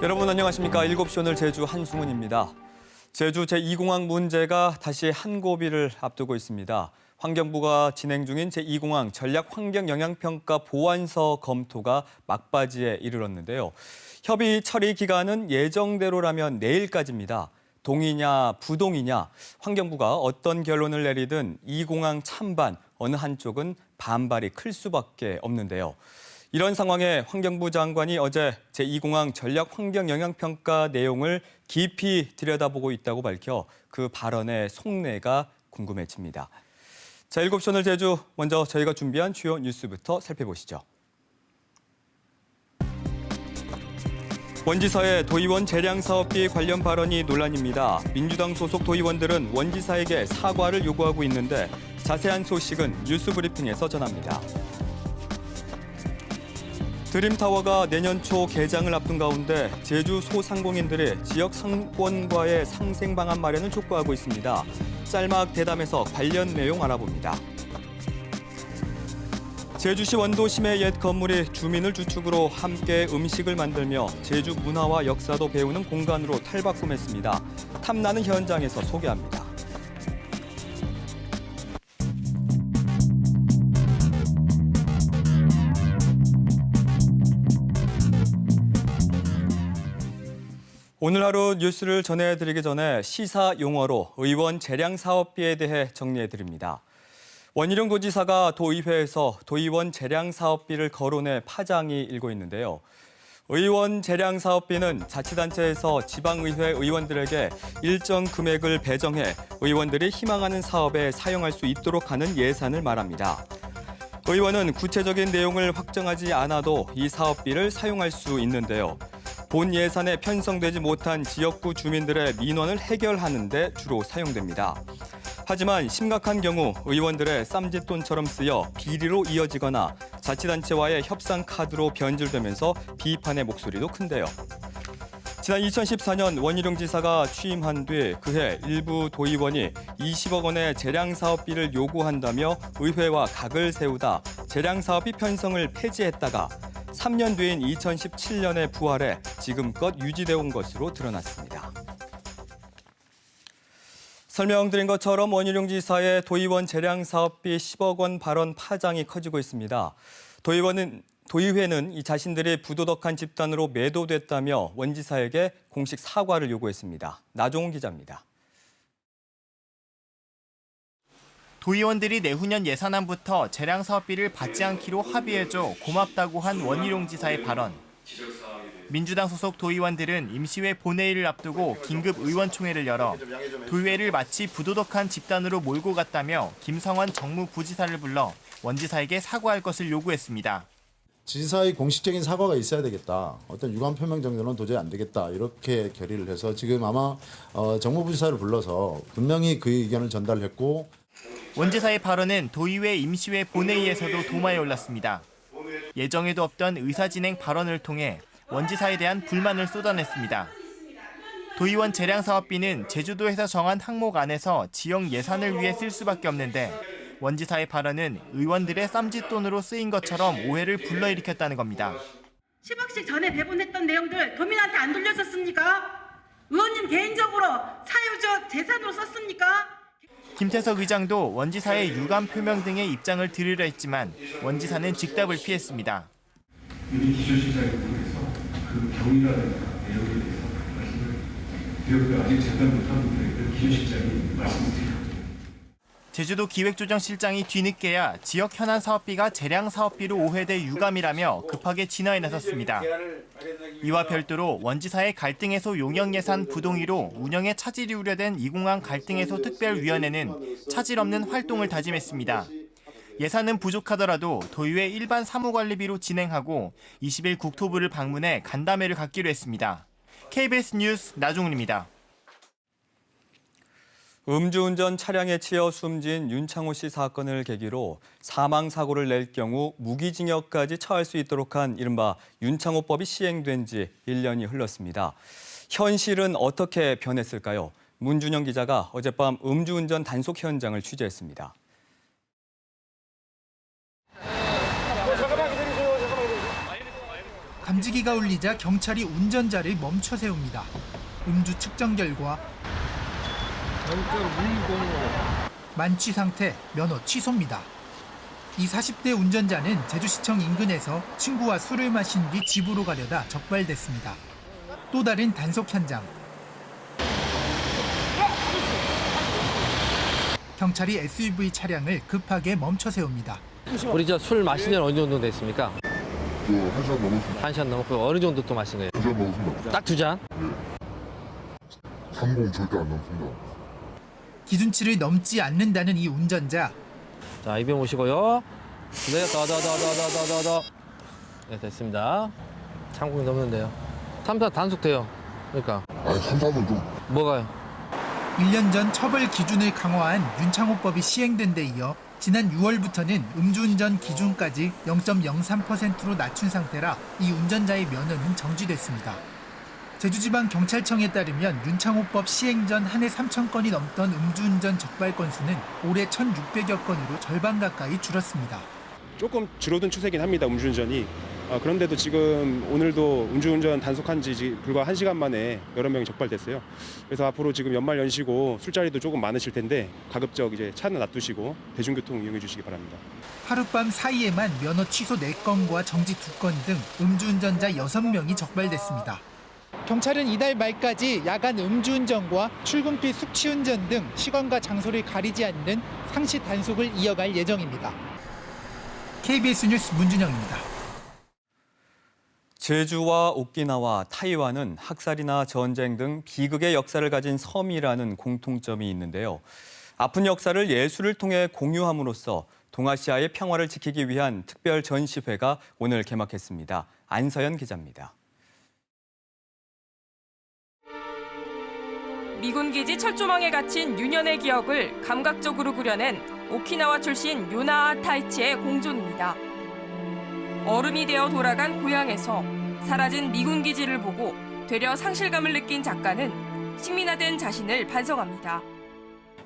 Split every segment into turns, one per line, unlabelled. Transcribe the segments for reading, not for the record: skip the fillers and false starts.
여러분 안녕하십니까. 7시 오늘 제주 한승훈입니다. 제주 제2공항 문제가 다시 한 고비를 앞두고 있습니다. 환경부가 진행 중인 제2공항 전략환경영향평가 보완서 검토가 막바지에 이르렀는데요. 협의 처리 기간은 예정대로라면 내일까지입니다. 동의냐 부동의냐, 환경부가 어떤 결론을 내리든 이 공항 찬반, 어느 한쪽은 반발이 클 수밖에 없는데요. 이런 상황에 환경부 장관이 어제 제2공항 전략환경영향평가 내용을 깊이 들여다보고 있다고 밝혀 그 발언의 속내가 궁금해집니다. 자, 7시 오늘 제주, 먼저 저희가 준비한 주요 뉴스부터 살펴보시죠. 원지사의 도의원 재량 사업비 관련 발언이 논란입니다. 민주당 소속 도의원들은 원지사에게 사과를 요구하고 있는데 자세한 소식은 뉴스브리핑에서 전합니다. 드림타워가 내년 초 개장을 앞둔 가운데 제주 소상공인들이 지역 상권과의 상생 방안 마련을 촉구하고 있습니다. 짤막 대담에서 관련 내용 알아봅니다. 제주시 원도심의 옛 건물이 주민을 주축으로 함께 음식을 만들며 제주 문화와 역사도 배우는 공간으로 탈바꿈했습니다. 탐나는 현장에서 소개합니다. 오늘 하루 뉴스를 전해드리기 전에 시사 용어로 의원 재량 사업비에 대해 정리해드립니다. 원희룡 도지사가 도의회에서 도의원 재량 사업비를 거론해 파장이 일고 있는데요. 의원 재량 사업비는 자치단체에서 지방의회 의원들에게 일정 금액을 배정해 의원들이 희망하는 사업에 사용할 수 있도록 하는 예산을 말합니다. 의원은 구체적인 내용을 확정하지 않아도 이 사업비를 사용할 수 있는데요. 본 예산에 편성되지 못한 지역구 주민들의 민원을 해결하는 데 주로 사용됩니다. 하지만 심각한 경우 의원들의 쌈짓돈처럼 쓰여 비리로 이어지거나 자치단체와의 협상 카드로 변질되면서 비판의 목소리도 큰데요. 지난 2014년 원희룡 지사가 취임한 뒤 그해 일부 도의원이 20억 원의 재량 사업비를 요구한다며 의회와 각을 세우다 재량 사업비 편성을 폐지했다가 3년 뒤인 2017년에 부활해 지금껏 유지되어 온 것으로 드러났습니다. 설명드린 것처럼 원희룡 지사의 도의원 재량 사업비 10억 원 발언 파장이 커지고 있습니다. 도의회는 이 자신들이 부도덕한 집단으로 매도됐다며 원 지사에게 공식 사과를 요구했습니다. 나종훈 기자입니다.
도의원들이 내후년 예산안부터 재량 사업비를 받지 않기로 합의해줘 고맙다고 한 원희룡 지사의 발언. 민주당 소속 도의원들은 임시회 본회의를 앞두고 긴급 의원총회를 열어 도의회를 마치 부도덕한 집단으로 몰고 갔다며 김성환 정무부지사를 불러 원 지사에게 사과할 것을 요구했습니다.
지사의 공식적인 사과가 있어야 되겠다. 어떤 유감 표명 정도는 도저히 안 되겠다. 이렇게 결의를 해서 지금 아마 정무부지사를 불러서 분명히 그 의견을 전달했고,
원 지사의 발언은 도의회 임시회 본회의에서도 도마에 올랐습니다. 예정에도 없던 의사진행 발언을 통해 원 지사에 대한 불만을 쏟아냈습니다. 도의원 재량 사업비는 제주도에서 정한 항목 안에서 지역 예산을 위해 쓸 수밖에 없는데 원 지사의 발언은 의원들의 쌈짓돈으로 쓰인 것처럼 오해를 불러일으켰다는 겁니다.
10억씩 전에 배분했던 내용들 도민한테 안 돌려줬습니까? 의원님 개인적으로 사유적 재산으로 썼습니까?
김태석 의장도 원 지사의 유감 표명 등의 입장을 들으려 했지만 원 지사는 즉답을 피했습니다.
우리 기조실장에 대해서 그 경위라든가 내용에 대해서 말씀을 드렸고요. 아직 재단 못한 분들에게 기조실장이 말씀드립니다.
제주도 기획조정실장이 뒤늦게야 지역 현안 사업비가 재량 사업비로 오해돼 유감이라며 급하게 진화에 나섰습니다. 이와 별도로 원 지사의 갈등 해소 용역 예산 부동의로 운영에 차질이 우려된 이공항 갈등 해소 특별위원회는 차질 없는 활동을 다짐했습니다. 예산은 부족하더라도 도의회 일반 사무관리비로 진행하고 20일 국토부를 방문해 간담회를 갖기로 했습니다. KBS 뉴스 나종훈입니다.
음주운전 차량에 치여 숨진 윤창호 씨 사건을 계기로 사망사고를 낼 경우 무기징역까지 처할 수 있도록 한 이른바 윤창호법이 시행된 지 1년이 흘렀습니다. 현실은 어떻게 변했을까요? 문준영 기자가 어젯밤 음주운전 단속 현장을 취재했습니다.
감지기가 울리자 경찰이 운전자를 멈춰 세웁니다. 음주 측정 결과 만취 상태, 면허 취소입니다. 이 40대 운전자는 제주시청 인근에서 친구와 술을 마신 뒤 집으로 가려다 적발됐습니다. 또 다른 단속 현장. 경찰이 SUV 차량을 급하게 멈춰 세웁니다.
우리 저 술 마신 지 어느 정도 됐습니까?
한 시간 넘었습니다.
1시간 넘었고 어느 정도 또 마신 거예요?
2잔 넘었습니다.
딱 2잔?
30 절대 안 넘습니다.
기준치를 넘지 않는다는 이 운전자.
자, 200 오시고요. 네, 더. 네, 됐습니다. 30 넘는데요. 3사 단속돼요. 그러니까.
아니, 3사는 좀.
뭐가요?
1년 전 처벌 기준을 강화한 윤창호법이 시행된 데 이어 지난 6월부터는 음주운전 기준까지 0.03%로 낮춘 상태라 이 운전자의 면허는 정지됐습니다. 제주지방경찰청에 따르면 윤창호법 시행 전 한 해 3,000건이 넘던 음주운전 적발 건수는 올해 1,600여 건으로 절반 가까이 줄었습니다.
조금 줄어든 추세긴 합니다. 음주운전이. 그런데도 지금 오늘도 음주운전 단속한 지 불과 1시간 만에 여러 명이 적발됐어요. 그래서 앞으로 지금 연말 연시고 술자리도 조금 많으실 텐데 가급적 이제 차는 놔두시고 대중교통 이용해 주시기 바랍니다.
하룻밤 사이에만 면허 취소 4건과 정지 2건 등 음주운전자 6명이 적발됐습니다. 경찰은 이달 말까지 야간 음주운전과 출근길 숙취운전 등 시간과 장소를 가리지 않는 상시 단속을 이어갈 예정입니다. KBS 뉴스 문준영입니다.
제주와 오키나와 타이완은 학살이나 전쟁 등 비극의 역사를 가진 섬이라는 공통점이 있는데요. 아픈 역사를 예술을 통해 공유함으로써 동아시아의 평화를 지키기 위한 특별 전시회가 오늘 개막했습니다. 안서연 기자입니다.
미군 기지 철조망에 갇힌 유년의 기억을 감각적으로 그려낸 오키나와 출신 요나아 타이치의 공존입니다. 얼음이 되어 돌아간 고향에서 사라진 미군 기지를 보고 되려 상실감을 느낀 작가는 식민화된 자신을 반성합니다.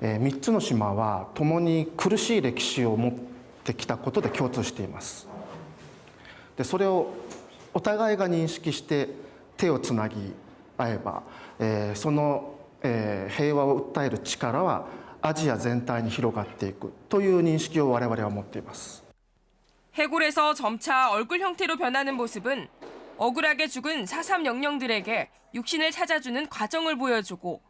3つの島は共に苦しい歴史を持ってきたことで共通しています。で、それをお互いが認識して手をつなぎ合えば、その平和を訴える力はアジア全体に広がっていくという認識を我々は持っています。
해골에서 점차 얼굴 형태로 변하는 모습은 억울하게 죽은 4.3 영령들에게 육신을 찾아주는 과정을 보여주고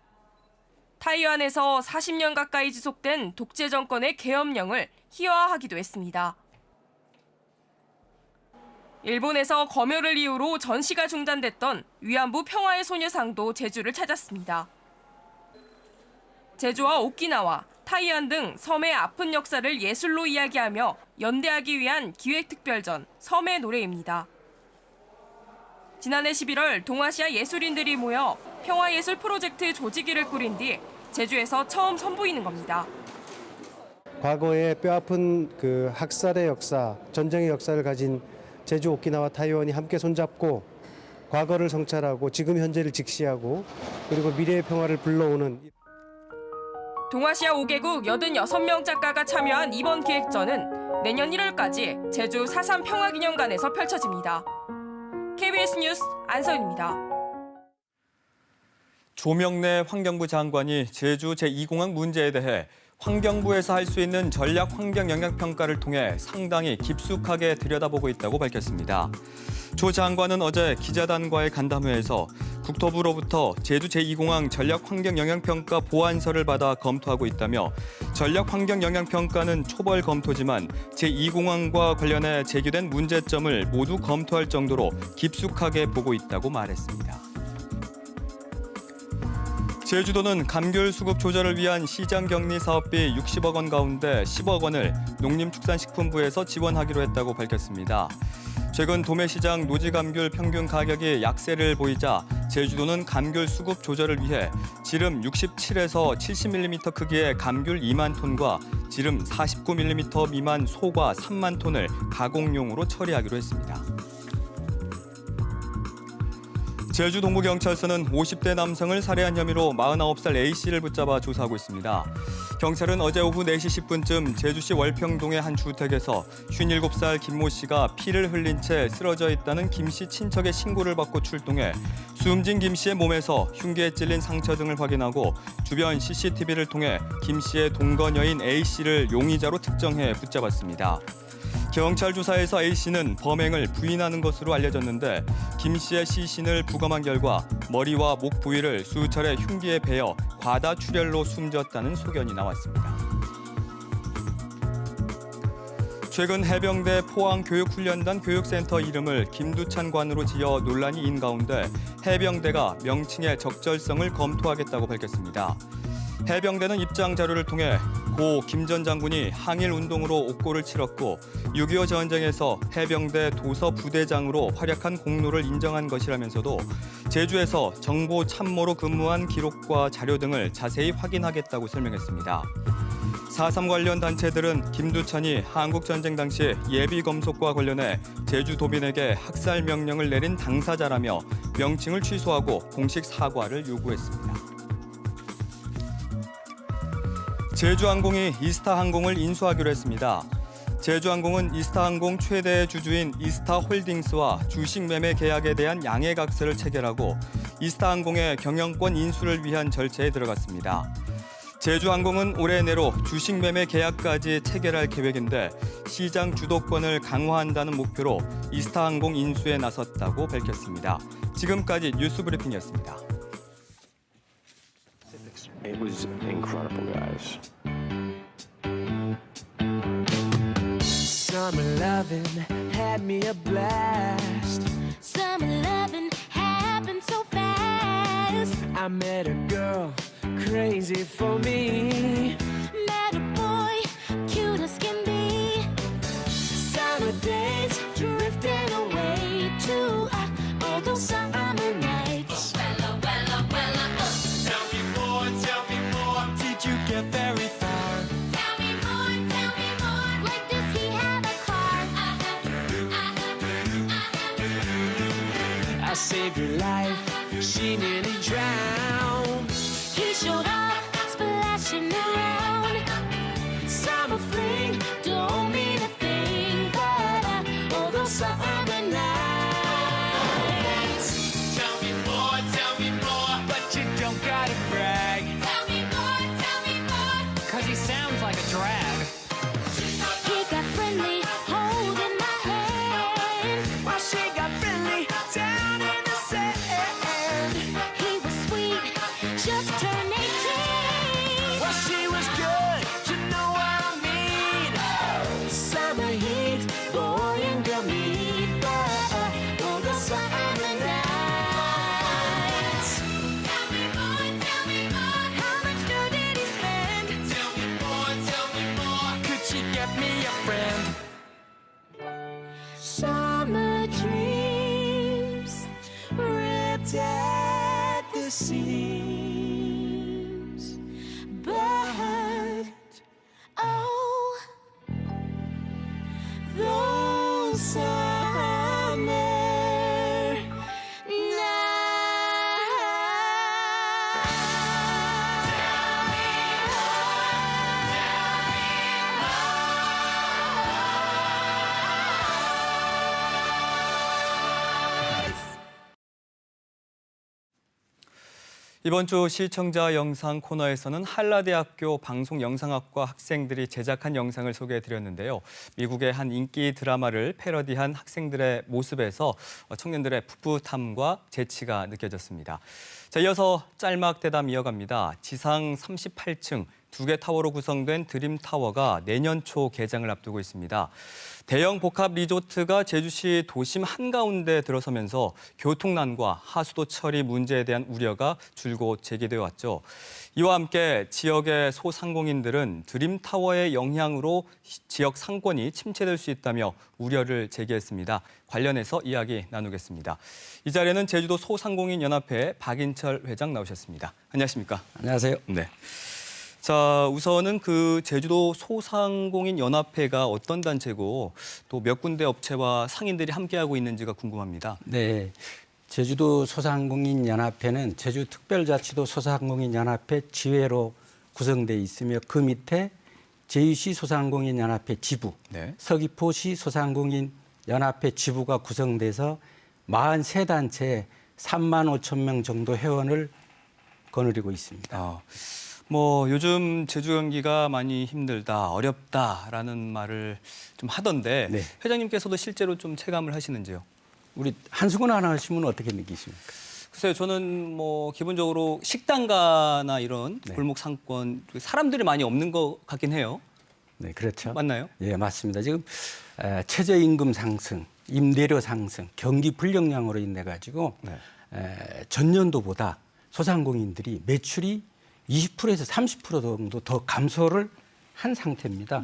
타이완에서 40년 가까이 지속된 독재 정권의 계엄령을 희화화하기도 했습니다. 일본에서 검열을 이유로 전시가 중단됐던 위안부 평화의 소녀상도 제주를 찾았습니다. 제주와 오키나와, 타이완 등 섬의 아픈 역사를 예술로 이야기하며 연대하기 위한 기획특별전 섬의 노래입니다. 지난해 11월 동아시아 예술인들이 모여 평화예술 프로젝트 조직위를 꾸린 뒤 제주에서 처음 선보이는 겁니다.
과거의 뼈아픈 그 학살의 역사, 전쟁의 역사를 가진 제주, 오키나와 타이완이 함께 손잡고 과거를 성찰하고 지금 현재를 직시하고 그리고 미래의 평화를 불러오는
동아시아 5개국 86명 작가가 참여한 이번 기획전은 내년 1월까지 제주 4.3 평화기념관에서 펼쳐집니다. KBS 뉴스 안서윤입니다.
조명래 환경부 장관이 제주 제2공항 문제에 대해 환경부에서 할 수 있는 전략 환경 영향 평가를 통해 상당히 깊숙하게 들여다보고 있다고 밝혔습니다. 조 장관은 어제 기자단과의 간담회에서 국토부로부터 제주 제2공항 전략 환경 영향 평가 보완서를 받아 검토하고 있다며 전략 환경 영향 평가는 초벌 검토지만 제2공항과 관련해 제기된 문제점을 모두 검토할 정도로 깊숙하게 보고 있다고 말했습니다. 제주도는 감귤 수급 조절을 위한 시장 격리 사업비 60억 원 가운데 10억 원을 농림축산식품부에서 지원하기로 했다고 밝혔습니다. 최근 도매시장 노지감귤 평균 가격이 약세를 보이자 제주도는 감귤 수급 조절을 위해 지름 67에서 70mm 크기의 감귤 2만 톤과 지름 49mm 미만 소과 3만 톤을 가공용으로 처리하기로 했습니다. 제주 동부경찰서는 50대 남성을 살해한 혐의로 49살 A씨를 붙잡아 조사하고 있습니다. 경찰은 어제 오후 4시 10분쯤 제주시 월평동의 한 주택에서 57살 김모 씨가 피를 흘린 채 쓰러져 있다는 김 씨 친척의 신고를 받고 출동해 숨진 김 씨의 몸에서 흉기에 찔린 상처 등을 확인하고 주변 CCTV를 통해 김 씨의 동거녀인 A씨를 용의자로 특정해 붙잡았습니다. 경찰 조사에서 A씨는 범행을 부인하는 것으로 알려졌는데 김 씨의 시신을 부검한 결과 머리와 목 부위를 수차례 흉기에 베어 과다 출혈로 숨졌다는 소견이 나왔습니다. 최근 해병대 포항교육훈련단 교육센터 이름을 김두찬 관으로 지어 논란이 인 가운데 해병대가 명칭의 적절성을 검토하겠다고 밝혔습니다. 해병대는 입장 자료를 통해 고 김 전 장군이 항일 운동으로 옥고를 치렀고 6.25 전쟁에서 해병대 도서 부대장으로 활약한 공로를 인정한 것이라면서도 제주에서 정보 참모로 근무한 기록과 자료 등을 자세히 확인하겠다고 설명했습니다. 4.3 관련 단체들은 김두찬이 한국전쟁 당시 예비검속과 관련해 제주도민에게 학살 명령을 내린 당사자라며 명칭을 취소하고 공식 사과를 요구했습니다. 제주항공이 이스타항공을 인수하기로 했습니다. 제주항공은 이스타항공 최대 주주인 이스타홀딩스와 주식 매매 계약에 대한 양해각서를 체결하고 이스타항공의 경영권 인수를 위한 절차에 들어갔습니다. 제주항공은 올해 내로 주식 매매 계약까지 체결할 계획인데 시장 주도권을 강화한다는 목표로 이스타항공 인수에 나섰다고 밝혔습니다. 지금까지 뉴스브리핑이었습니다.
It was incredible, guys. Summer loving had me a blast.
Summer loving happened so fast.
I met a girl crazy for me.
Met a boy cute as can be.
Summer days drifting away to all those summer nights. Did you get very far?
Tell me more. Like does he have a car?
I saved her life, she nearly drowned.
He showed up, splashing around.
Summer fling don't mean a thing, but all those summer nights. Tell me more, but you don't gotta brag.
Tell me more.
'Cause he sounds like a drag.
He got friendly, holding my hand.
While she got friendly down in the sand.
He was sweet, just turned 18.
Well, she was good, you know what I mean. Summer heat, boy and girl meet. All the summer nights.
Tell me more.
How much did he spend? Tell me more. Could she get me a friend? Summer dreams ripped at the seams.
But oh,
Those summer
이번 주 시청자 영상 코너에서는 한라대학교 방송영상학과 학생들이 제작한 영상을 소개해드렸는데요. 미국의 한 인기 드라마를 패러디한 학생들의 모습에서 청년들의 풋풋함과 재치가 느껴졌습니다. 자, 이어서 짤막 대담 이어갑니다. 지상 38층 2개 타워로 구성된 드림타워가 내년 초 개장을 앞두고 있습니다. 대형 복합 리조트가 제주시 도심 한가운데 들어서면서 교통난과 하수도 처리 문제에 대한 우려가 줄곧 제기되어 왔죠. 이와 함께 지역의 소상공인들은 드림타워의 영향으로 지역 상권이 침체될 수 있다며 우려를 제기했습니다. 관련해서 이야기 나누겠습니다. 이 자리에는 제주도 소상공인연합회 박인철 회장 나오셨습니다. 안녕하십니까?
안녕하세요.
네. 자, 우선은 그 제주도 소상공인연합회가 어떤 단체고 또 몇 군데 업체와 상인들이 함께하고 있는지가 궁금합니다.
네, 제주도 소상공인연합회는 제주특별자치도 소상공인연합회 지회로 구성되어 있으며 그 밑에 제주시 소상공인연합회 지부,
네.
서귀포시 소상공인연합회 지부가 구성돼서 43단체에 3만 5천 명 정도 회원을 거느리고 있습니다.
뭐 요즘 제주 경기가 많이 힘들다, 어렵다라는 말을 좀 하던데
네.
회장님께서도 실제로 좀 체감을 하시는지요?
우리 한승훈 아나운서는 어떻게 느끼십니까?
글쎄요, 저는 뭐 기본적으로 식당가나 이런
네.
골목 상권 사람들이 많이 없는 것 같긴 해요.
네, 그렇죠.
맞나요?
예, 맞습니다. 지금 최저임금 상승, 임대료 상승, 경기 불경량으로 인해 가지고
네.
전년도보다 소상공인들이 매출이 20%에서 30% 정도 더 감소를 한 상태입니다.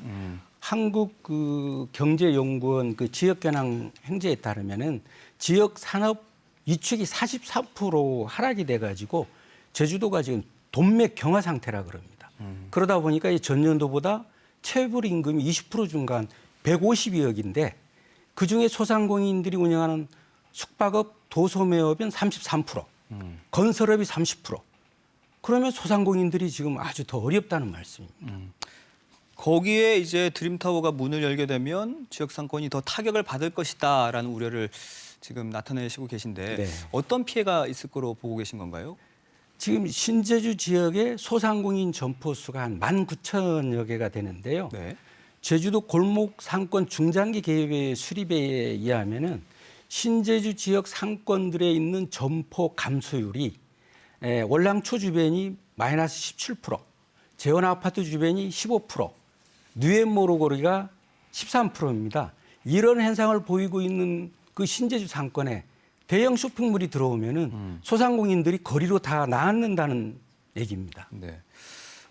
한국 그 경제연구원 그 지역경영 행제에 따르면은 지역 산업 이축이 44% 하락이 돼가지고 제주도가 지금 돈맥 경화 상태라 그럽니다. 그러다 보니까 이 전년도보다 체불 임금이 20% 증가한 152억인데 그 중에 소상공인들이 운영하는 숙박업, 도소매업은 33%, 건설업이 30%. 그러면 소상공인들이 지금 아주 더 어렵다는 말씀입니다.
거기에 이제 드림타워가 문을 열게 되면 지역 상권이 더 타격을 받을 것이다라는 우려를 지금 나타내시고 계신데
네.
어떤 피해가 있을 거로 보고 계신 건가요?
지금 신제주 지역의 소상공인 점포 수가 한 19,000여 개가 되는데요.
네.
제주도 골목 상권 중장기 계획의 수립에 의하면은 신제주 지역 상권들에 있는 점포 감소율이 월랑초 주변이 마이너스 17%, 재원 아파트 주변이 15%, 뉴앤모로 거리가 13%입니다. 이런 현상을 보이고 있는 그 신제주 상권에 대형 쇼핑몰이 들어오면은 소상공인들이 거리로 다 나앉는다는 얘기입니다.
네.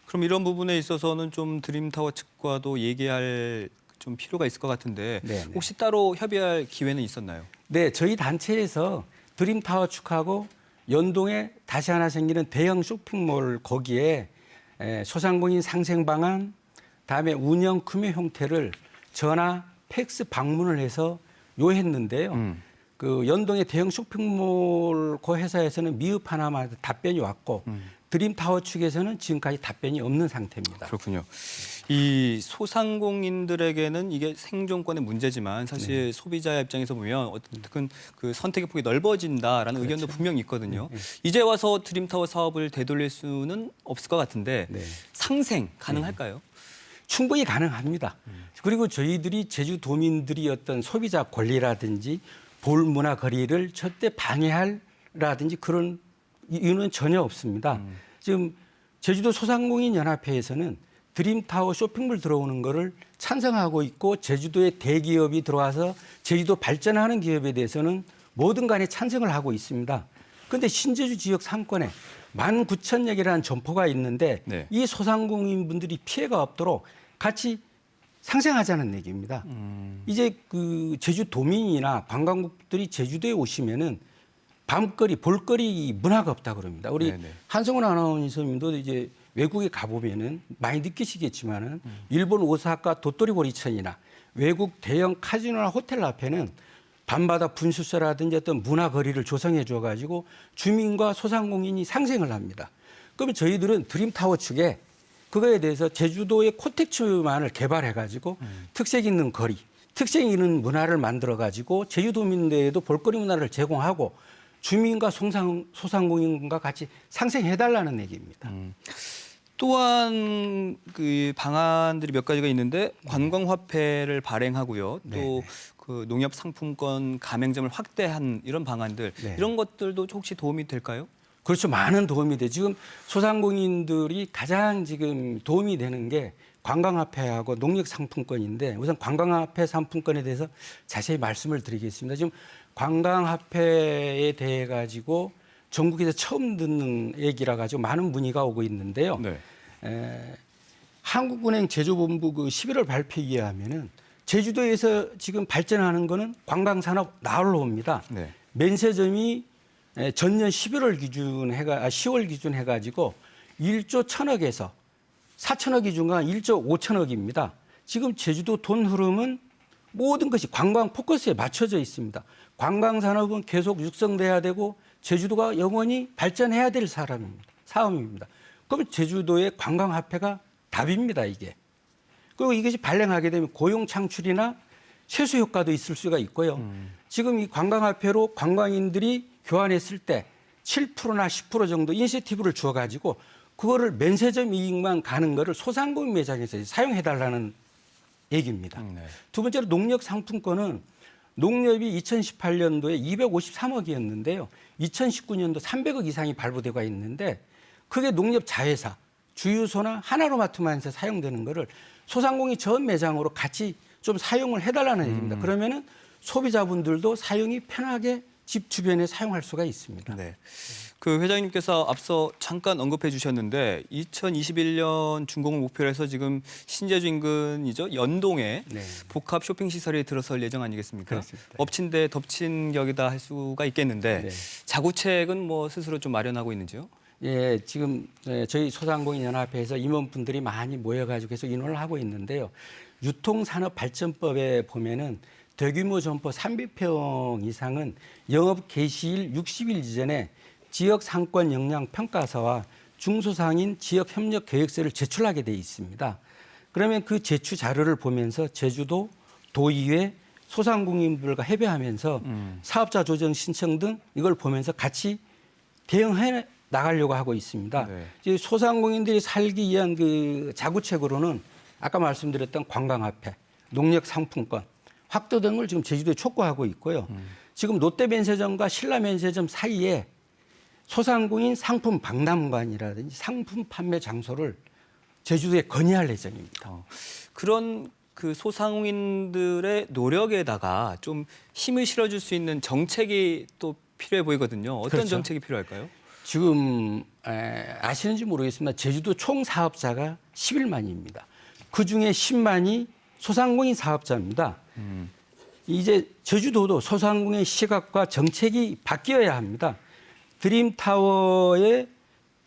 그럼 이런 부분에 있어서는 좀 드림타워 측과도 얘기할 좀 필요가 있을 것 같은데
네네.
혹시 따로 협의할 기회는 있었나요?
네, 저희 단체에서 드림타워 측하고 연동에 다시 하나 생기는 대형 쇼핑몰 거기에 소상공인 상생 방안, 다음에 운영 금융 형태를 전화, 팩스 방문을 해서 요했는데요. 그 연동의 대형 쇼핑몰 그 회사에서는 미흡 하나만 답변이 왔고 드림타워 측에서는 지금까지 답변이 없는 상태입니다.
그렇군요. 이 소상공인들에게는 이게 생존권의 문제지만 사실 소비자 입장에서 보면 어떤 그 선택의 폭이 넓어진다라는 의견도 분명히 있거든요. 이제 와서 드림타워 사업을 되돌릴 수는 없을 것 같은데 상생 가능할까요?
충분히 가능합니다. 그리고 저희들이 제주도민들이 어떤 소비자 권리라든지 볼문화 거리를 절대 방해할라든지 그런 이유는 전혀 없습니다. 지금 제주도 소상공인 연합회에서는 드림타워 쇼핑몰 들어오는 거를 찬성하고 있고 제주도에 대기업이 들어와서 제주도 발전하는 기업에 대해서는 뭐든 간에 찬성을 하고 있습니다. 그런데 신제주 지역 상권에 19,000여 개라는 점포가 있는데 이 소상공인분들이 피해가 없도록 같이 상생하자는 얘기입니다. 이제 그 제주도민이나 관광객들이 제주도에 오시면은 밤거리, 볼거리 문화가 없다 그럽니다. 우리 한성훈 아나운서님도 이제 외국에 가보면은 많이 느끼시겠지만은 일본 오사카 도토리보리천이나 외국 대형 카지노나 호텔 앞에는 밤마다 분수쇼라든지 어떤 문화거리를 조성해 줘가지고 주민과 소상공인이 상생을 합니다. 그러면 저희들은 드림타워 측에 그거에 대해서 제주도의 코텍스만을 개발해가지고 특색 있는 거리, 특색 있는 문화를 만들어가지고 제주도민들에도 볼거리 문화를 제공하고 주민과 소상공인과 같이 상생해달라는 얘기입니다.
또한 그 방안들이 몇 가지가 있는데 관광화폐를 발행하고요. 또 그 농협 상품권 가맹점을 확대한 이런 방안들 이런 것들도 혹시 도움이 될까요?
그렇죠. 많은 도움이 돼. 지금 소상공인들이 가장 지금 도움이 되는 게 관광화폐하고 농협상품권인데 우선 관광화폐 상품권에 대해서 자세히 말씀을 드리겠습니다. 지금 관광화폐에 대해 가지고 전국에서 처음 듣는 얘기라 가지고 많은 문의가 오고 있는데요. 한국은행 제조본부 그 11월 발표에 의하면은 제주도에서 지금 발전하는 거는 관광산업 나홀로 옵니다. 면세점이 전년 10월 기준 해가지고 1조 1,000억에서 4천억이 중간 1조 5천억입니다. 지금 제주도 돈 흐름은 모든 것이 관광 포커스에 맞춰져 있습니다. 관광 산업은 계속 육성돼야 되고 제주도가 영원히 발전해야 될 사업입니다. 그럼 제주도의 관광화폐가 답입니다, 이게. 그리고 이것이 발행하게 되면 고용 창출이나 세수 효과도 있을 수가 있고요. 지금 이 관광화폐로 관광인들이 교환했을 때 7%나 10% 정도 인센티브를 주어가지고 그거를 면세점 이익만 가는 거를 소상공인 매장에서 사용해달라는 얘기입니다. 두 번째로 농협 상품권은 농협이 2018년도에 253억이었는데요. 2019년도 300억 이상이 발부되고 있는데 그게 농협 자회사, 주유소나 하나로마트만에서 사용되는 거를 소상공인 전 매장으로 같이 좀 사용을 해달라는 얘기입니다. 그러면은 소비자분들도 사용이 편하게 집 주변에 사용할 수가 있습니다.
네. 그 회장님께서 앞서 잠깐 언급해 주셨는데 2021년 준공을 목표로 해서 지금 신제주 인근이죠. 연동에
네.
복합 쇼핑 시설이 들어설 예정 아니겠습니까?
그렇습니다.
엎친 데 덮친 격이다 할 수가 있겠는데
네.
자구책은 뭐 스스로 좀 마련하고 있는지요?
예, 지금 저희 소상공인 연합회에서 임원분들이 많이 모여가지고 계속 인원을 하고 있는데요. 유통산업발전법에 보면은 대규모 점포 300평 이상은 영업 개시일 60일 이전에 지역 상권 영향 평가서와 중소상인 지역 협력 계획서를 제출하게 돼 있습니다. 그러면 그 제출 자료를 보면서 제주도 도의회 소상공인들과 협의하면서 사업자 조정 신청 등 이걸 보면서 같이 대응해 나가려고 하고 있습니다.
네.
이제 소상공인들이 살기 위한 그 자구책으로는 아까 말씀드렸던 관광화폐, 농력 상품권 확대 등을 지금 제주도에 촉구하고 있고요. 지금 롯데면세점과 신라면세점 사이에 소상공인 상품 박람관이라든지 상품 판매 장소를 제주도에 건의할 예정입니다.
그런 그 소상공인들의 노력에다가 좀 힘을 실어줄 수 있는 정책이 또 필요해 보이거든요. 어떤
그렇죠.
정책이 필요할까요?
지금 아시는지 모르겠습니다. 제주도 총 사업자가 11만입니다. 그중에 10만이 소상공인 사업자입니다. 이제 제주도도 소상공인 시각과 정책이 바뀌어야 합니다. 드림타워의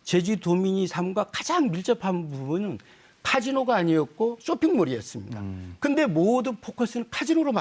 제주도민이 삶과 가장 밀접한 부분은 카지노가 아니었고 쇼핑몰이었습니다. 근데 모든 포커스는 카지노로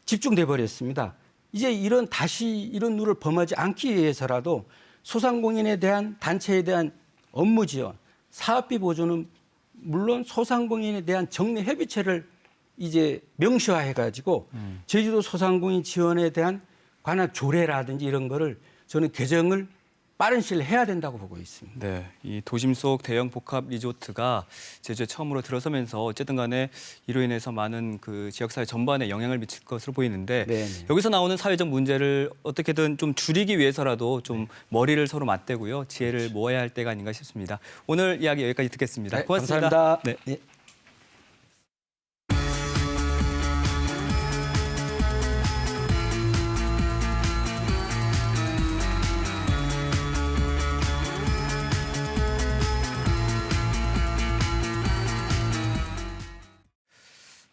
집중돼 버렸습니다. 이제 다시 이런 룰을 범하지 않기 위해서라도 소상공인에 대한 단체에 대한 업무 지원, 사업비 보조는 물론 소상공인에 대한 정례 협의체를 이제 명시화해가지고 제주도 소상공인 지원에 대한 관한 조례라든지 이런 거를 저는 개정을 빠른 시일 해야 된다고 보고 있습니다.
네, 이 도심 속 대형 복합 리조트가 제주에 처음으로 들어서면서 어쨌든 간에 이로 인해서 많은 그 지역사회 전반에 영향을 미칠 것으로 보이는데
네네.
여기서 나오는 사회적 문제를 어떻게든 좀 줄이기 위해서라도 좀 머리를 서로 맞대고요. 지혜를 모아야 할 때가 아닌가 싶습니다. 오늘 이야기 여기까지 듣겠습니다.
네,
고맙습니다.
감사합니다.
네.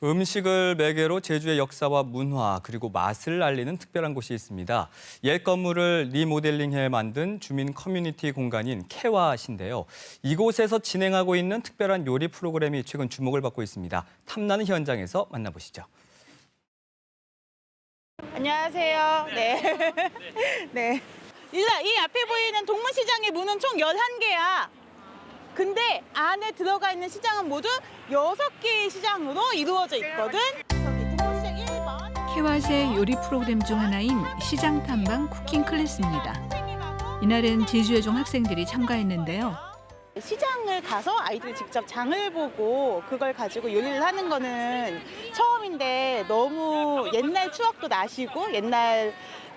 음식을 매개로 제주의 역사와 문화 그리고 맛을 알리는 특별한 곳이 있습니다. 옛 건물을 리모델링해 만든 주민 커뮤니티 공간인 케와시인데요. 이곳에서 진행하고 있는 특별한 요리 프로그램이 최근 주목을 받고 있습니다. 탐나는 현장에서 만나보시죠.
안녕하세요. 네. 네. 일단 이 앞에 보이는 동문시장의 문은 총 11개야. 근데 안에 들어가 있는 시장은 모두 6개의 시장으로 이루어져 있거든. 저기 동문시장 1번.
케와시의 요리 프로그램 중 하나인 시장 탐방 쿠킹 클래스입니다. 이날은 제주여중 학생들이 참가했는데요.
시장을 가서 아이들이 직접 장을 보고 그걸 가지고 요리를 하는 거는 처음인데 너무 옛날 추억도 나시고 옛날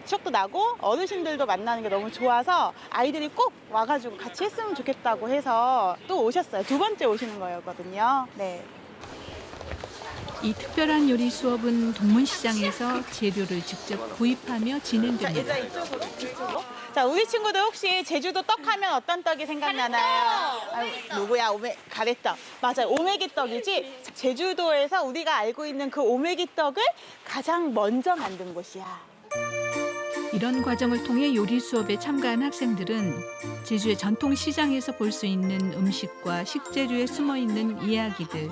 추억도 나고 어르신들도 만나는 게 너무 좋아서 아이들이 꼭 와가지고 같이 했으면 좋겠다고 해서 또 오셨어요. 2번째 오시는 거였거든요. 네.
이 특별한 요리 수업은 동문시장에서 재료를 직접 구입하며 진행됩니다.
자, 이쪽으로. 자, 우리 친구들 혹시 제주도 떡 하면 어떤 떡이 생각나나요? 누구야? 가래떡. 맞아요. 오메기 떡이지. 제주도에서 우리가 알고 있는 그 오메기 떡을 가장 먼저 만든 곳이야.
이런 과정을 통해 요리 수업에 참가한 학생들은 제주의 전통 시장에서 볼 수 있는 음식과 식재료에 숨어 있는 이야기들,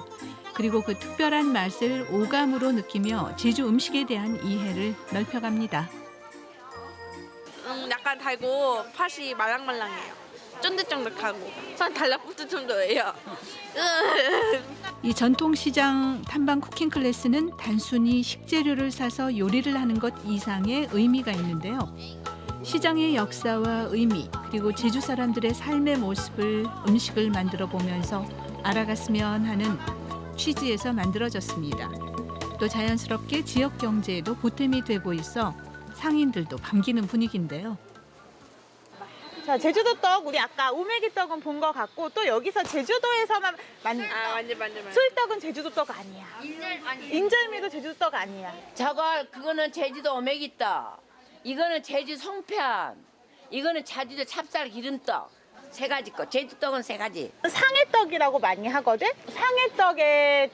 그리고 그 특별한 맛을 오감으로 느끼며 제주 음식에 대한 이해를 넓혀갑니다.
약간 달고 팥이 말랑말랑해요. 쫀득쫀득하고 전 달라붙을 정도예요.
이 전통시장 탐방 쿠킹 클래스는 단순히 식재료를 사서 요리를 하는 것 이상의 의미가 있는데요. 시장의 역사와 의미 그리고 제주 사람들의 삶의 모습을 음식을 만들어 보면서 알아갔으면 하는 취지에서 만들어졌습니다. 또 자연스럽게 지역 경제에도 보탬이 되고 있어 상인들도 반기는 분위기인데요.
자, 제주도 떡 우리 아까 오메기 떡은 본 것 같고 또 여기서 제주도에서만 만든
완전.
술떡은 제주도 떡 아니야. 인절미도 제주도 떡 아니야.
그거는 제주도 오메기 떡. 이거는 제주 송편. 이거는 제주도 찹쌀 기름떡. 세 가지 거. 제주 떡은 세 가지.
상해떡이라고 많이 하거든. 상해떡을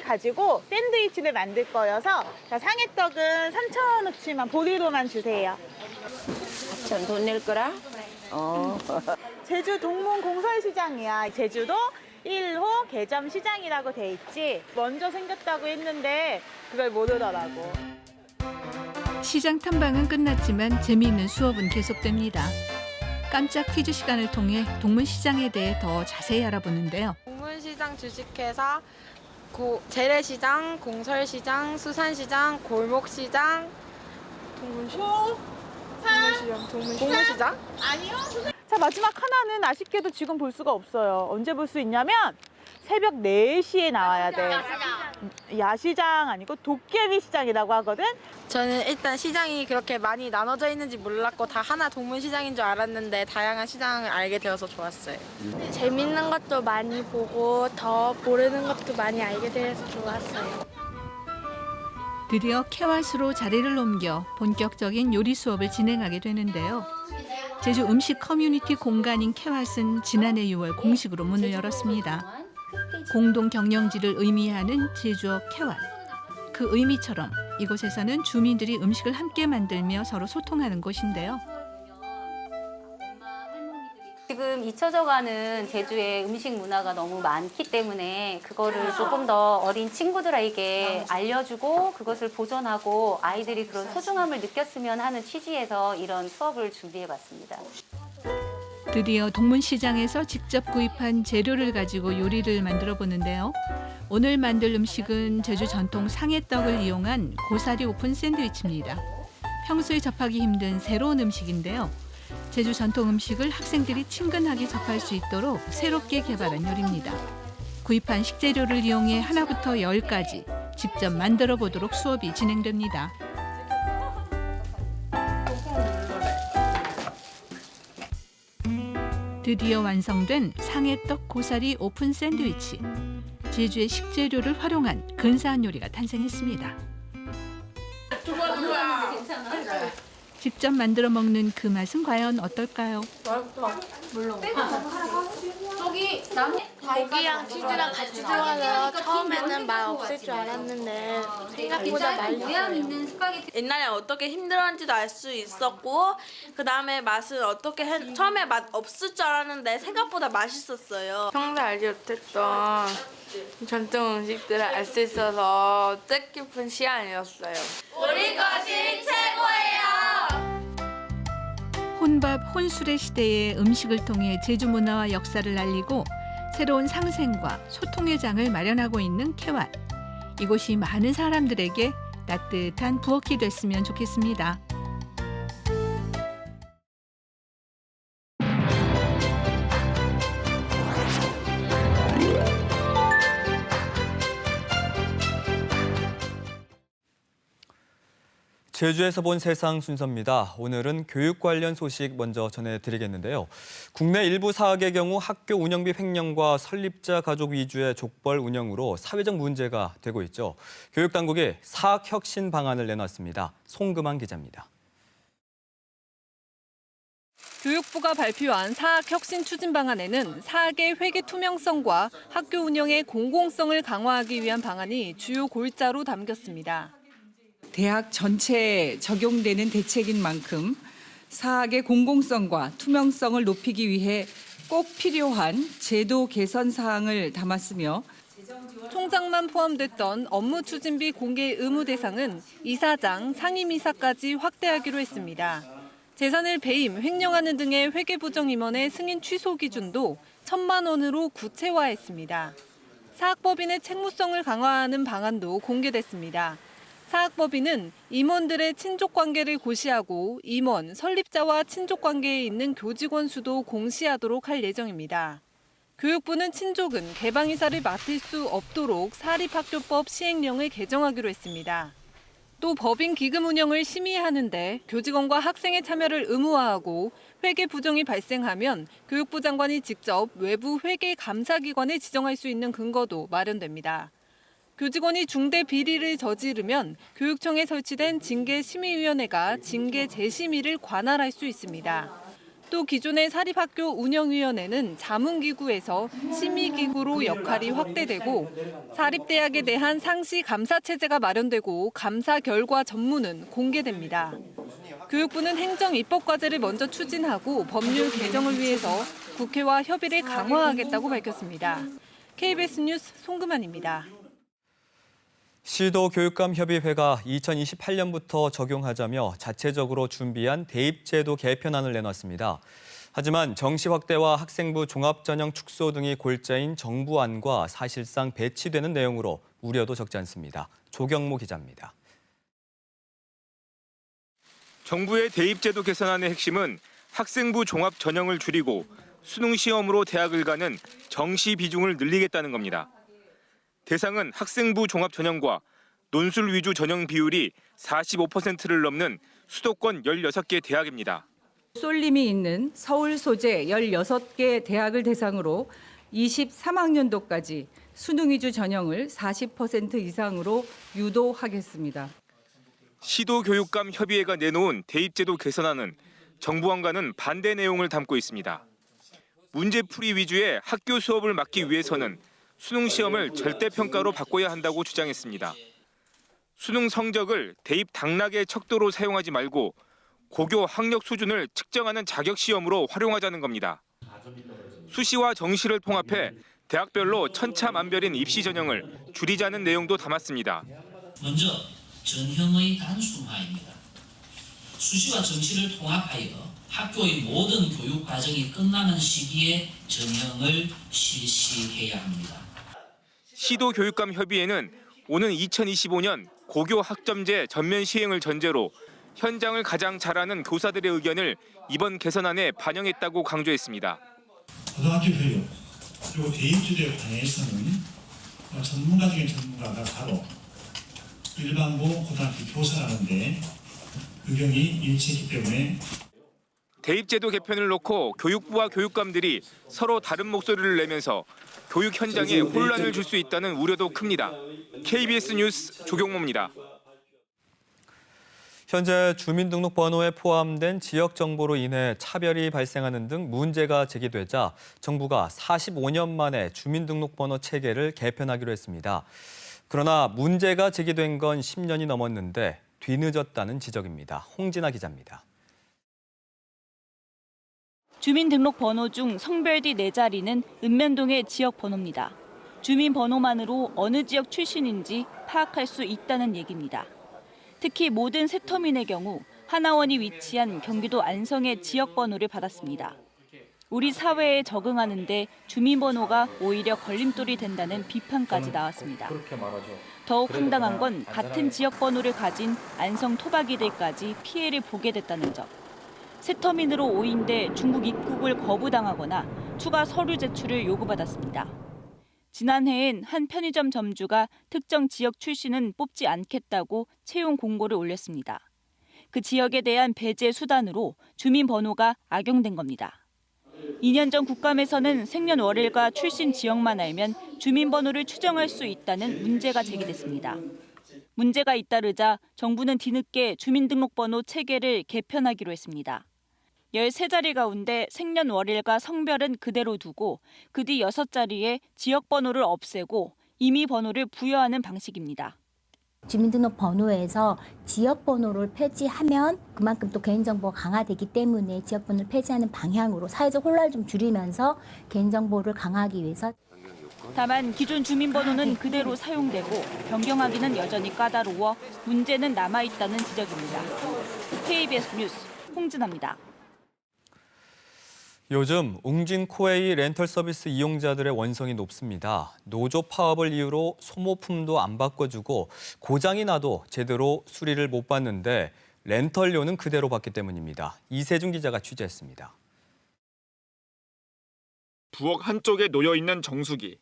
가지고 샌드위치를 만들 거여서 자, 상해떡은 3,000원어치만 보리로만 주세요.
4,000원 돈 낼 거라?
제주 동문 공설시장이야. 제주도 1호 개점 시장이라고 돼 있지. 먼저 생겼다고 했는데 그걸 모르더라고.
시장 탐방은 끝났지만 재미있는 수업은 계속됩니다. 깜짝 퀴즈 시간을 통해 동문시장에 대해 더 자세히 알아보는데요.
동문시장 주식회사, 재래시장, 공설시장, 수산시장, 골목시장, 동문시장?
아니요. 자, 마지막 하나는 아쉽게도 지금 볼 수가 없어요. 언제 볼 수 있냐면 새벽 4시에 나와야 돼. 야시장 아니고 도깨비 시장이라고 하거든.
저는 일단 시장이 그렇게 많이 나눠져 있는지 몰랐고 다 하나 동문시장인 줄 알았는데 다양한 시장을 알게 되어서 좋았어요.
재밌는 것도 많이 보고 더 모르는 것도 많이 알게 돼서 좋았어요.
드디어 캐왓으로 자리를 옮겨 본격적인 요리 수업을 진행하게 되는데요. 제주 음식 커뮤니티 공간인 캐왓은 지난해 6월 공식으로 문을 열었습니다. 공동 경영지를 의미하는 제주어 캐왓. 그 의미처럼 이곳에서는 주민들이 음식을 함께 만들며 서로 소통하는 곳인데요.
지금 잊혀져가는 제주의 음식 문화가 너무 많기 때문에 그거를 조금 더 어린 친구들에게 알려주고 그것을 보존하고 아이들이 그런 소중함을 느꼈으면 하는 취지에서 이런 수업을 준비해봤습니다.
드디어 동문시장에서 직접 구입한 재료를 가지고 요리를 만들어 보는데요. 오늘 만들 음식은 제주 전통 상해떡을 이용한 고사리 오픈 샌드위치입니다. 평소에 접하기 힘든 새로운 음식인데요. 제주 전통 음식을 학생들이 친근하게 접할 수 있도록 새롭게 개발한 요리입니다. 구입한 식재료를 이용해 하나부터 10까지 직접 만들어 보도록 수업이 진행됩니다. 드디어 완성된 상해떡 고사리 오픈 샌드위치. 제주의 식재료를 활용한 근사한 요리가 탄생했습니다. 직접 만들어 먹는 그 맛은 과연 어떨까요?
고기랑 치즈랑 같이 들어가서 처음에는 맛 없을 줄 알았는데 생각보다 맛있어요.
옛날에 어떻게 힘들었는지도 알 수 있었고 그 다음에 맛은 어떻게 처음에 맛 없을 줄 알았는데 생각보다 맛있었어요.
평소에 알지 못했던 전통 음식들을 알 수 있어서 뜻깊은 시간이었어요.
우리 것이 최고예요.
혼밥, 혼술의 시대에 음식을 통해 제주 문화와 역사를 알리고 새로운 상생과 소통의 장을 마련하고 있는 캐왓. 이곳이 많은 사람들에게 따뜻한 부엌이 됐으면 좋겠습니다.
제주에서 본 세상 순서입니다. 오늘은 교육 관련 소식 먼저 전해드리겠는데요. 국내 일부 사학의 경우 학교 운영비 횡령과 설립자 가족 위주의 족벌 운영으로 사회적 문제가 되고 있죠. 교육당국이 사학 혁신 방안을 내놨습니다. 송금환 기자입니다.
교육부가 발표한 사학 혁신 추진 방안에는 사학의 회계 투명성과 학교 운영의 공공성을 강화하기 위한 방안이 주요 골자로 담겼습니다.
대학 전체에 적용되는 대책인 만큼 사학의 공공성과 투명성을 높이기 위해 꼭 필요한 제도 개선 사항을 담았으며
총장만 포함됐던 업무 추진비 공개 의무 대상은 이사장, 상임이사까지 확대하기로 했습니다. 재산을 배임, 횡령하는 등의 회계부정 임원의 승인 취소 기준도 1,000만 원으로 구체화했습니다. 사학법인의 책무성을 강화하는 방안도 공개됐습니다. 사학법인은 임원들의 친족관계를 고시하고 임원, 설립자와 친족관계에 있는 교직원 수도 공시하도록 할 예정입니다. 교육부는 친족은 개방이사를 맡을 수 없도록 사립학교법 시행령을 개정하기로 했습니다. 또 법인 기금 운영을 심의하는데 교직원과 학생의 참여를 의무화하고 회계 부정이 발생하면 교육부 장관이 직접 외부 회계 감사기관을 지정할 수 있는 근거도 마련됩니다. 교직원이 중대 비리를 저지르면 교육청에 설치된 징계심의위원회가 징계 재심의를 관할할 수 있습니다. 또 기존의 사립학교 운영위원회는 자문기구에서 심의기구로 역할이 확대되고 사립대학에 대한 상시 감사체제가 마련되고 감사 결과 전문은 공개됩니다. 교육부는 행정 입법과제를 먼저 추진하고 법률 개정을 위해서 국회와 협의를 강화하겠다고 밝혔습니다. KBS 뉴스 송금환입니다.
시도교육감협의회가 2028년부터 적용하자며 자체적으로 준비한 대입제도 개편안을 내놨습니다. 하지만 정시 확대와 학생부 종합전형 축소 등이 골자인 정부안과 사실상 배치되는 내용으로 우려도 적지 않습니다. 조경모 기자입니다.
정부의 대입제도 개선안의 핵심은 학생부 종합전형을 줄이고 수능시험으로 대학을 가는 정시 비중을 늘리겠다는 겁니다. 대상은 학생부 종합전형과 논술 위주 전형 비율이 45%를 넘는 수도권 16개 대학입니다.
쏠림이 있는 서울 소재 16개 대학을 대상으로 23학년도까지 수능 위주 전형을 40% 이상으로 유도하겠습니다.
시도교육감협의회가 내놓은 대입제도 개선안은 정부안과는 반대 내용을 담고 있습니다. 문제풀이 위주의 학교 수업을 막기 위해서는 수능 시험을 절대평가로 바꿔야 한다고 주장했습니다. 수능 성적을 대입 당락의 척도로 사용하지 말고 고교 학력 수준을 측정하는 자격 시험으로 활용하자는 겁니다. 수시와 정시를 통합해 대학별로 천차만별인 입시 전형을 줄이자는 내용도 담았습니다.
먼저 전형의 단순화입니다. 수시와 정시를 통합하여 학교의 모든 교육 과정이 끝나는 시기에 전형을 실시해야 합니다.
시도교육감협의회는 오는 2025년 고교 학점제 전면 시행을 전제로 현장을 가장 잘 아는 교사들의 의견을 이번 개선안에 반영했다고 강조했습니다.
고등학교 교육 그리고 대입제도에 관해서는 전문가 중에 전문가가 바로 일반고 고등학교 교사라는 데 의견이 일치했기 때문에
대입제도 개편을 놓고 교육부와 교육감들이 서로 다른 목소리를 내면서 교육 현장에 혼란을 줄 수 있다는 우려도 큽니다. KBS 뉴스 조경모입니다.
현재 주민등록번호에 포함된 지역 정보로 인해 차별이 발생하는 등 문제가 제기되자 정부가 45년 만에 주민등록번호 체계를 개편하기로 했습니다. 그러나 문제가 제기된 건 10년이 넘었는데 뒤늦었다는 지적입니다. 홍진아 기자입니다.
주민등록번호 중 성별디 4자리는 읍면동의 지역번호입니다. 주민번호만으로 어느 지역 출신인지 파악할 수 있다는 얘기입니다. 특히 모든 세터민의 경우 하나원이 위치한 경기도 안성의 지역번호를 받았습니다. 우리 사회에 적응하는 데 주민번호가 오히려 걸림돌이 된다는 비판까지 나왔습니다. 더욱 황당한 건 같은 지역번호를 가진 안성 토박이들까지 피해를 보게 됐다는 점. 세터민으로 오인돼 중국 입국을 거부당하거나 추가 서류 제출을 요구받았습니다. 지난해엔 한 편의점 점주가 특정 지역 출신은 뽑지 않겠다고 채용 공고를 올렸습니다. 그 지역에 대한 배제 수단으로 주민번호가 악용된 겁니다. 2년 전 국감에서는 생년월일과 출신 지역만 알면 주민번호를 추정할 수 있다는 문제가 제기됐습니다. 문제가 잇따르자 정부는 뒤늦게 주민등록번호 체계를 개편하기로 했습니다. 13자리 가운데 생년월일과 성별은 그대로 두고 그 뒤 6자리에 지역번호를 없애고 임의번호를 부여하는 방식입니다.
주민등록번호에서 지역번호를 폐지하면 그만큼 또 개인정보가 강화되기 때문에 지역번호를 폐지하는 방향으로 사회적 혼란을 좀 줄이면서 개인정보를 강화하기 위해서
다만 기존 주민번호는 그대로 사용되고 변경하기는 여전히 까다로워 문제는 남아있다는 지적입니다. KBS 뉴스 홍진아입니다.
요즘 웅진코웨이 렌털 서비스 이용자들의 원성이 높습니다. 노조 파업을 이유로 소모품도 안 바꿔주고 고장이 나도 제대로 수리를 못 받는데 렌털료는 그대로 받기 때문입니다. 이세준 기자가 취재했습니다.
부엌 한쪽에 놓여있는 정수기.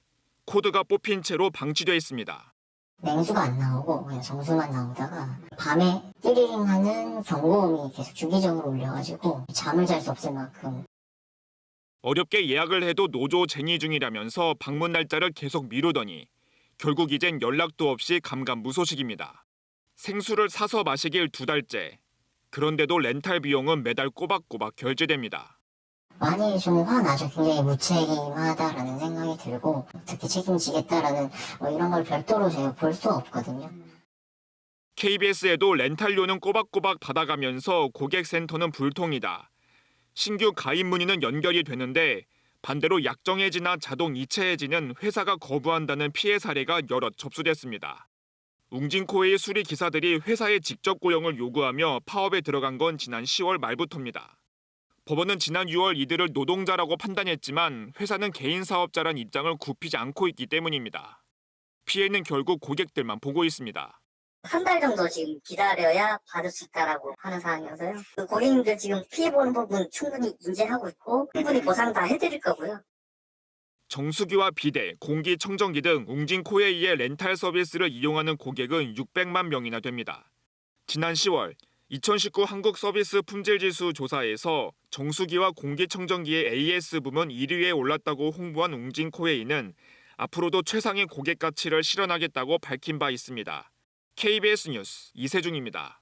코드가 뽑힌 채로 방치돼 있습니다.
냉수가 안 나오고 그냥 정수만 나오다가 밤에 띠리링 하는 경고음이 계속 주기적으로 울려가지고 잠을 잘 수 없을 만큼.
어렵게 예약을 해도 노조 쟁의 중이라면서 방문 날짜를 계속 미루더니 결국 이젠 연락도 없이 감감무소식입니다. 생수를 사서 마시길 2달째. 그런데도 렌탈 비용은 매달 꼬박꼬박 결제됩니다.
많이 좀 화나죠. 굉장히 무책임하다라는 생각이 들고 어떻게 책임지겠다라는 이런 걸 별도로 제가 볼 수 없거든요.
KBS에도 렌탈료는 꼬박꼬박 받아가면서 고객센터는 불통이다. 신규 가입 문의는 연결이 되는데 반대로 약정해지나 자동 이체해지는 회사가 거부한다는 피해 사례가 여럿 접수됐습니다. 웅진코웨이 수리 기사들이 회사에 직접 고용을 요구하며 파업에 들어간 건 지난 10월 말부터입니다. 법원은 지난 6월 이들을 노동자라고 판단했지만 회사는 개인 사업자란 입장을 굽히지 않고 있기 때문입니다. 피해는 결국 고객들만 보고 있습니다.
한 달 정도 지금 기다려야 받을 수 있다라고 하는 상황이어서요. 그 고객님들 지금 피해 보는 부분 충분히 인지하고 있고 충분히 보상 다 해드릴 거고요.
정수기와 비데, 공기청정기 등 웅진코웨이의 렌탈 서비스를 이용하는 고객은 600만 명이나 됩니다. 지난 10월 2019 한국 서비스 품질지수 조사에서 정수기와 공기청정기의 AS 부문 1위에 올랐다고 홍보한 웅진코웨이는 앞으로도 최상의 고객 가치를 실현하겠다고 밝힌 바 있습니다. KBS 뉴스 이세중입니다.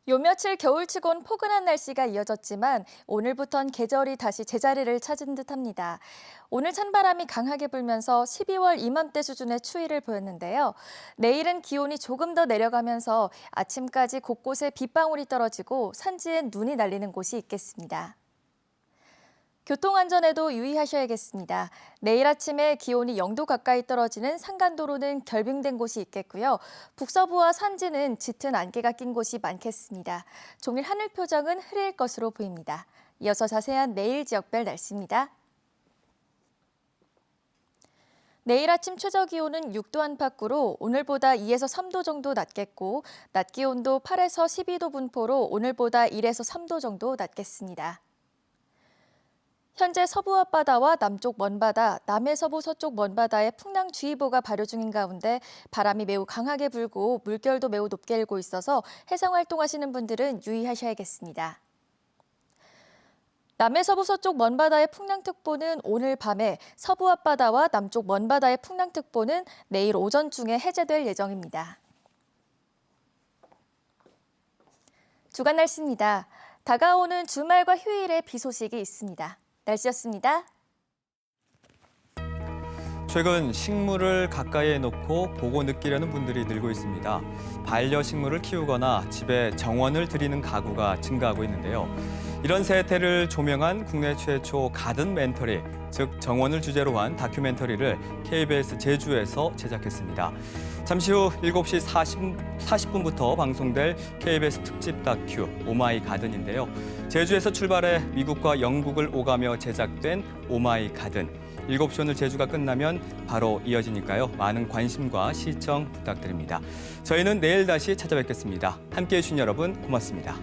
요 며칠 겨울치곤 포근한 날씨가 이어졌지만 오늘부턴 계절이 다시 제자리를 찾은 듯합니다. 오늘 찬바람이 강하게 불면서 12월 이맘때 수준의 추위를 보였는데요. 내일은 기온이 조금 더 내려가면서 아침까지 곳곳에 빗방울이 떨어지고 산지엔 눈이 날리는 곳이 있겠습니다. 교통안전에도 유의하셔야겠습니다. 내일 아침에 기온이 0도 가까이 떨어지는 산간도로는 결빙된 곳이 있겠고요. 북서부와 산지는 짙은 안개가 낀 곳이 많겠습니다. 종일 하늘 표정은 흐릴 것으로 보입니다. 이어서 자세한 내일 지역별 날씨입니다. 내일 아침 최저 기온은 6도 안팎으로 오늘보다 2에서 3도 정도 낮겠고 낮 기온도 8에서 12도 분포로 오늘보다 1에서 3도 정도 낮겠습니다. 현재 서부 앞바다와 남쪽 먼바다, 남해서부 서쪽 먼바다에 풍랑주의보가 발효 중인 가운데 바람이 매우 강하게 불고 물결도 매우 높게 일고 있어서 해상 활동하시는 분들은 유의하셔야겠습니다. 남해서부 서쪽 먼바다의 풍랑특보는 오늘 밤에, 서부 앞바다와 남쪽 먼바다의 풍랑특보는 내일 오전 중에 해제될 예정입니다. 주간 날씨입니다. 다가오는 주말과 휴일에 비 소식이 있습니다. 날씨였습니다.
최근 식물을 가까이에 놓고 보고 느끼려는 분들이 늘고 있습니다. 반려식물을 키우거나 집에 정원을 들이는 가구가 증가하고 있는데요. 이런 세태를 조명한 국내 최초 가든 멘터리, 즉 정원을 주제로 한 다큐멘터리를 KBS 제주에서 제작했습니다. 잠시 후 7시 40분부터 방송될 KBS 특집 다큐 오마이 가든인데요. 제주에서 출발해 미국과 영국을 오가며 제작된 오마이 가든. 7시 오늘 제주가 끝나면 바로 이어지니까요. 많은 관심과 시청 부탁드립니다. 저희는 내일 다시 찾아뵙겠습니다. 함께해 주신 여러분 고맙습니다.